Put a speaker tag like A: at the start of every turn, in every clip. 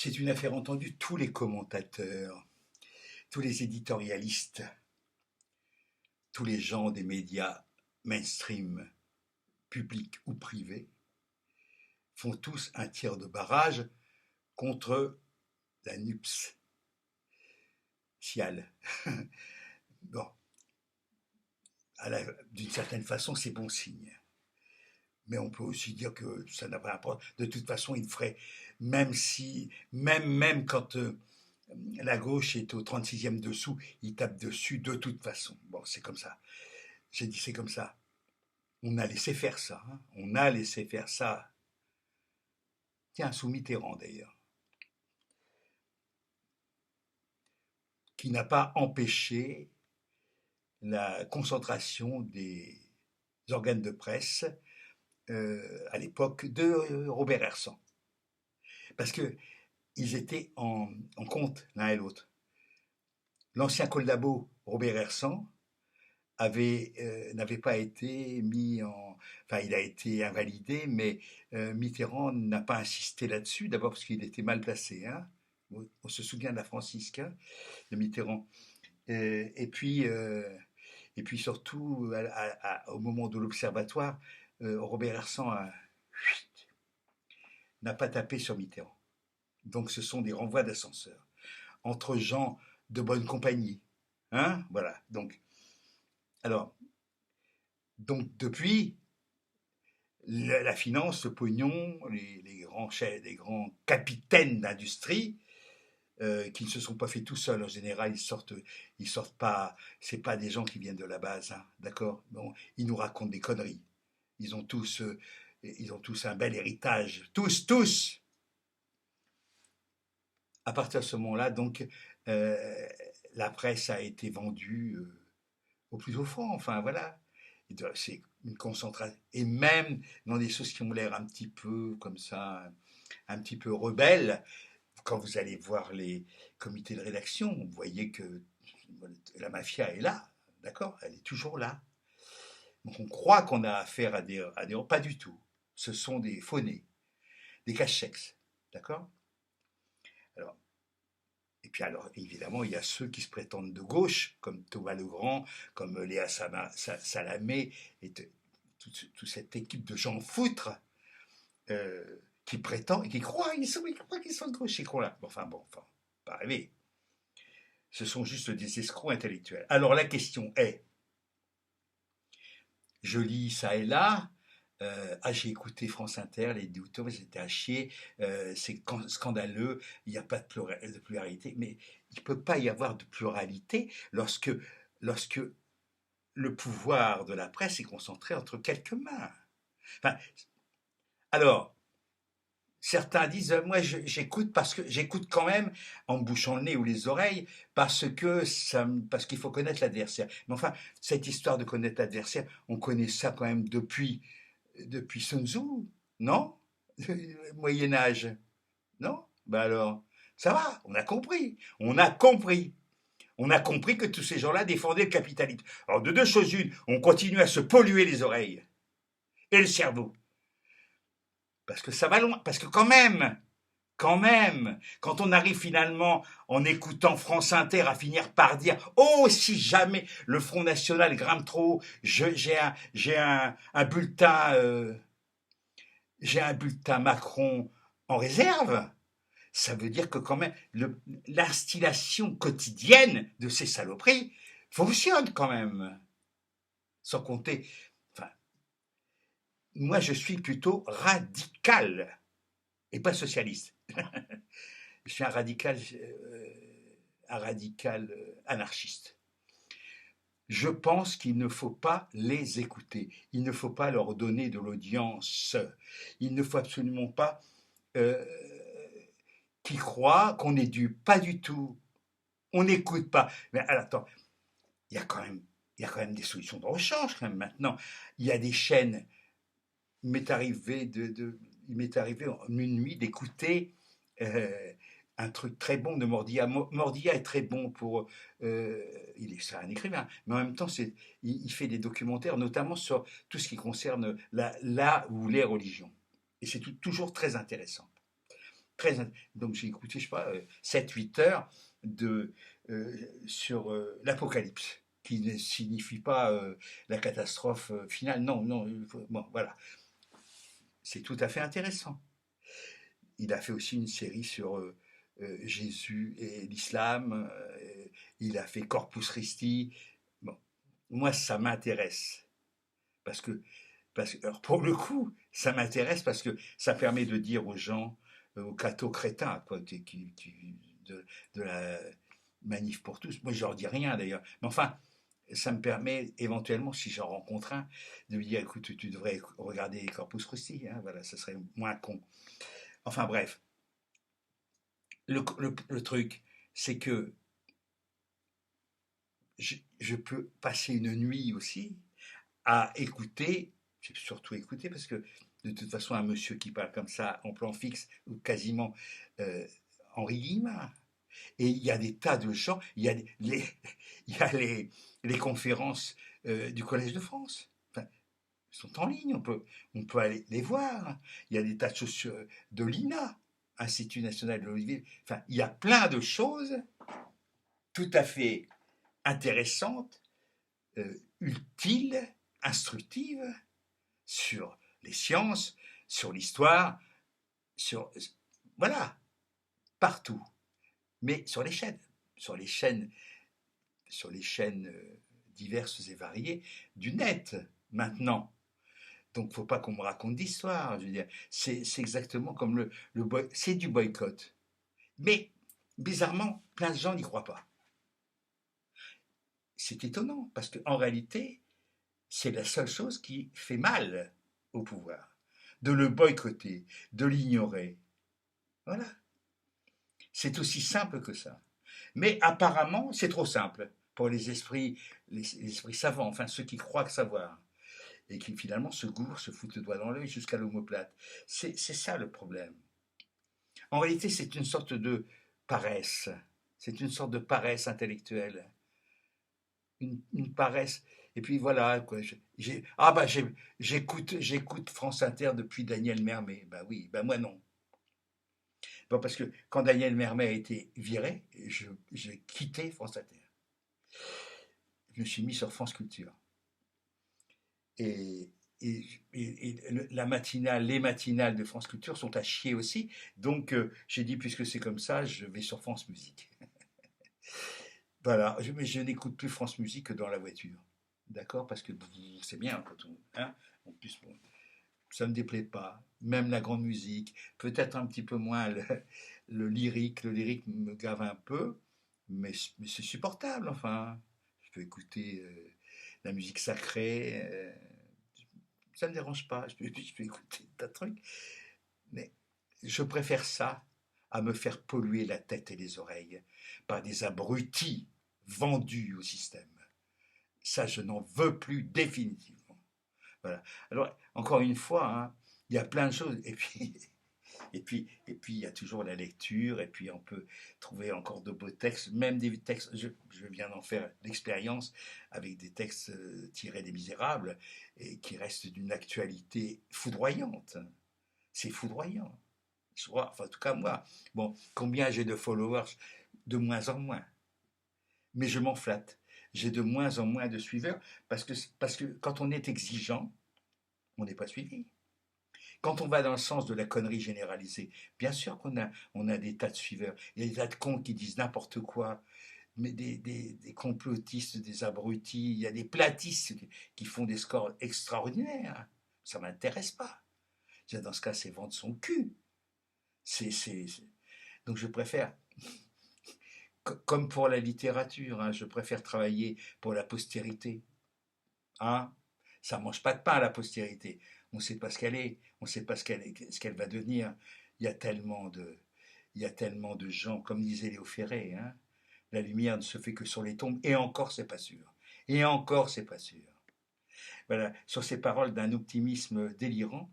A: C'est une affaire entendue. Tous les commentateurs, tous les éditorialistes, tous les gens des médias mainstream, publics ou privés, font tous un tir de barrage contre la nuptiale. Bon, d'une certaine façon, c'est bon signe. Mais on peut aussi dire que ça n'a pas d'importance. De toute façon, il ferait, même quand la gauche est au 36e dessous, il tape dessus de toute façon. Bon, c'est comme ça. J'ai dit c'est comme ça. On a laissé faire ça. Hein. On a laissé faire ça. Tiens, sous Mitterrand d'ailleurs, qui n'a pas empêché la concentration des organes de presse à l'époque de Robert Hersan. Parce qu'ils étaient en compte l'un et l'autre. L'ancien collabo Robert Hersan n'avait pas été mis en... Enfin, il a été invalidé, mais Mitterrand n'a pas insisté là-dessus, d'abord parce qu'il était mal placé. Hein. On se souvient de la franciscain de Mitterrand. Et puis surtout, au moment de l'Observatoire, Robert Hersan n'a pas tapé sur Mitterrand. Donc ce sont des renvois d'ascenseur entre gens de bonne compagnie. Hein, voilà. Donc depuis, la finance, le pognon, les grands capitaines d'industrie, qui ne se sont pas fait tout seuls. En général, ils sortent pas. C'est pas des gens qui viennent de la base, hein, d'accord. Bon, ils nous racontent des conneries. Ils ont tous un bel héritage, tous. À partir de ce moment-là, donc, la presse a été vendue au plus offrant. Enfin, voilà. C'est une concentration. Et même dans des choses qui ont l'air un petit peu comme ça, un petit peu rebelles, quand vous allez voir les comités de rédaction, vous voyez que la mafia est là, d'accord. Elle est toujours là. Donc on croit qu'on a affaire à des... Pas du tout. Ce sont des faux-nez, des cache-sexes, d'accord. Alors, et puis alors, évidemment, il y a ceux qui se prétendent de gauche, comme Thomas Legrand, comme Léa Salamé, et toute cette équipe de gens foutres qui prétendent, qui croient, ils croient qu'ils sont de gauche, ils croient là. Enfin, pas rêver. Ce sont juste des escrocs intellectuels. Alors la question est, je lis ça et là, j'ai écouté France Inter, les douteurs, c'était à chier, c'est scandaleux, il n'y a pas de pluralité, mais il ne peut pas y avoir de pluralité lorsque le pouvoir de la presse est concentré entre quelques mains. Enfin, alors, certains disent, moi j'écoute parce que j'écoute quand même en me bouchant le nez ou les oreilles parce qu'il faut connaître l'adversaire. Mais enfin, cette histoire de connaître l'adversaire, on connaît ça quand même depuis Sun Tzu, non? Moyen Âge, non? Ben alors, ça va, on a compris, que tous ces gens-là défendaient le capitalisme. Alors de deux choses une, on continue à se polluer les oreilles et le cerveau. Parce que ça va loin, parce que quand même, quand on arrive finalement, en écoutant France Inter, à finir par dire « Oh, si jamais le Front National grimpe trop, j'ai un bulletin Macron en réserve », ça veut dire que quand même, l'instillation quotidienne de ces saloperies fonctionne quand même. Sans compter, enfin, moi je suis plutôt radical et pas socialiste. Je suis un radical anarchiste. Je pense qu'il ne faut pas les écouter. Il ne faut pas leur donner de l'audience. Il ne faut absolument pas qu'ils croient qu'on est dû. Pas du tout. On n'écoute pas. Mais alors, attends, il y a quand même des solutions de rechange quand même maintenant. Il y a des chaînes. Il m'est arrivé en une nuit d'écouter un truc très bon de Mordia. Mordia est très bon pour... c'est un écrivain, mais en même temps, il fait des documentaires, notamment sur tout ce qui concerne la ou les religions. Et c'est toujours très intéressant. Donc j'ai écouté, je sais pas, 7-8 heures de, sur l'Apocalypse, qui ne signifie pas la catastrophe finale. Non, non, bon, voilà. C'est tout à fait intéressant. Il a fait aussi une série sur Jésus et l'islam. Il a fait Corpus Christi. Bon, moi, ça m'intéresse. Parce que, alors pour le coup, ça m'intéresse parce que ça permet de dire aux gens, aux cathos crétins, quoi, de la manif pour tous. Moi, je leur dis rien d'ailleurs. Mais enfin, ça me permet éventuellement, si j'en rencontre un, de lui dire, écoute, tu devrais regarder Corpus Christi. Hein, voilà, ça serait moins con. Enfin bref, le truc, c'est que je peux passer une nuit aussi à écouter, j'ai surtout écouté parce que de toute façon un monsieur qui parle comme ça en plan fixe ou quasiment euh, Henri Guillemard. Et il y a des tas de gens, il y a il y a les conférences du Collège de France. Enfin, ils sont en ligne, on peut aller les voir. Il y a des tas de choses de l'INA, Institut national de l'audiovisuel. Enfin, il y a plein de choses tout à fait intéressantes, utiles, instructives sur les sciences, sur l'histoire, sur voilà, partout. Mais sur les chaînes, sur les chaînes diverses et variées du net maintenant. Donc, faut pas qu'on me raconte d'histoire. Je veux dire, c'est exactement comme c'est du boycott. Mais bizarrement, plein de gens n'y croient pas. C'est étonnant parce qu'en réalité, c'est la seule chose qui fait mal au pouvoir. De le boycotter, de l'ignorer. Voilà. C'est aussi simple que ça. Mais apparemment, c'est trop simple pour les esprits savants, enfin ceux qui croient savoir, et qui finalement se gourrent, se foutent le doigt dans l'œil jusqu'à l'omoplate. C'est ça le problème. En réalité, c'est une sorte de paresse. C'est une sorte de paresse intellectuelle. Une paresse. Et puis voilà, quoi. J'écoute France Inter depuis Daniel Mermet. Bah oui, bah moi non. Bon, parce que quand Daniel Mermet a été viré, j'ai quitté France Inter. Je me suis mis sur France Culture. Et, la matinale, les matinales de France Culture sont à chier aussi. Donc j'ai dit, puisque c'est comme ça, je vais sur France Musique. Voilà, mais je n'écoute plus France Musique que dans la voiture. D'accord? Parce que c'est bien quand on. Hein, en plus, bon, ça ne me déplaît pas. Même la grande musique, peut-être un petit peu moins le lyrique. Le lyrique me gave un peu, mais c'est supportable, enfin. Je peux écouter la musique sacrée. Ça ne me dérange pas. Je peux écouter tas de trucs. Mais je préfère ça à me faire polluer la tête et les oreilles par des abrutis vendus au système. Ça, je n'en veux plus définitivement. Voilà. Alors, encore une fois, hein, il y a plein de choses. Et puis, il y a toujours la lecture. Et puis, on peut trouver encore de beaux textes, même des textes. Je viens d'en faire l'expérience avec des textes tirés des Misérables et qui restent d'une actualité foudroyante. C'est foudroyant. Enfin, en tout cas, moi. Bon, combien j'ai de followers? De moins en moins. Mais je m'en flatte. J'ai de moins en moins de suiveurs parce que quand on est exigeant, on n'est pas suivi. Quand on va dans le sens de la connerie généralisée, bien sûr qu'on a des tas de suiveurs. Il y a des tas de cons qui disent n'importe quoi, mais des complotistes, des abrutis, il y a des platistes qui font des scores extraordinaires. Ça ne m'intéresse pas. Dans ce cas, c'est vendre son cul. Donc je préfère, comme pour la littérature, hein, je préfère travailler pour la postérité. Hein, ça ne mange pas de pain, la postérité. On ne sait pas ce qu'elle est, on ne sait pas ce qu'elle va devenir. Il y a tellement de, il y a tellement de gens, comme disait Léo Ferré, hein, la lumière ne se fait que sur les tombes, et encore, c'est pas sûr. Et encore, c'est pas sûr. Voilà, sur ces paroles d'un optimisme délirant,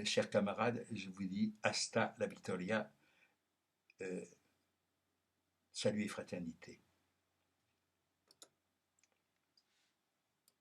A: chers camarades, je vous dis hasta la victoria, salut et fraternité.